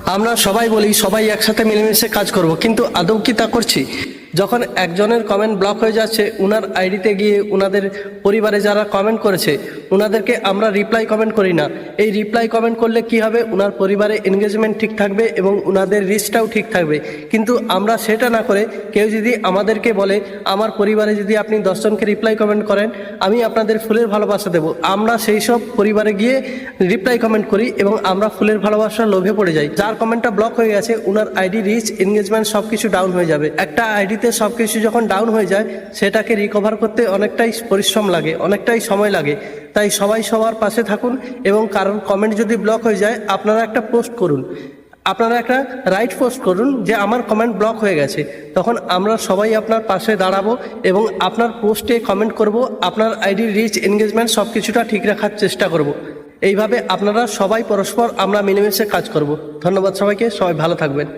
আমরা সবাই বলি সবাই একসাথে মিলেমিশে কাজ করব, কিন্তু আদৌ কি তা করছি? যখন একজনের কমেন্ট ব্লক হয়ে যাচ্ছে, উনার আইডিতে গিয়ে উনাদের পরিবারে যারা কমেন্ট করেছে উনাদেরকে আমরা রিপ্লাই কমেন্ট করি না। এই রিপ্লাই কমেন্ট করলে কি হবে, উনার পরিবারে এনগেজমেন্ট ঠিক থাকবে এবং উনাদের রিচটাও ঠিক থাকবে। কিন্তু আমরা সেটা না করে কেউ যদি আমাদেরকে বলে আমার পরিবারে যদি আপনি 10 জনকে রিপ্লাই কমেন্ট করেন আমি আপনাদের ফুলের ভালোবাসা দেব, আমরা সেই সব পরিবারে গিয়ে রিপ্লাই কমেন্ট করি এবং আমরা ফুলের ভালোবাসার লোভে পড়ে যাই। যার কমেন্টটা ব্লক হয়ে গেছে উনার আইডি রিচ এনগেজমেন্ট সব কিছু ডাউন হয়ে যাবে। একটা আইডিতে সব কিছু যখন ডাউন হয়ে যায় সেটাকে রিকভার করতে অনেকটাই পরিশ্রম লাগে, অনেকটাই সময় লাগে। তাই সবাই সবার পাশে থাকুন এবং কারোর কমেন্ট যদি ব্লক হয়ে যায় আপনারা একটা পোস্ট করুন, আপনারা একটা রাইট পোস্ট করুন যে আমার কমেন্ট ব্লক হয়ে গেছে। তখন আমরা সবাই আপনার পাশে দাঁড়াবো এবং আপনার পোস্টে কমেন্ট করব, আপনার আইডি রিচ এনগেজমেন্ট সব কিছুটা ঠিক রাখার চেষ্টা করব। এইভাবে আপনারা সবাই পরস্পর আমরা মিলেমিশে কাজ করব। ধন্যবাদ সবাইকে, সবাই ভালো থাকবেন।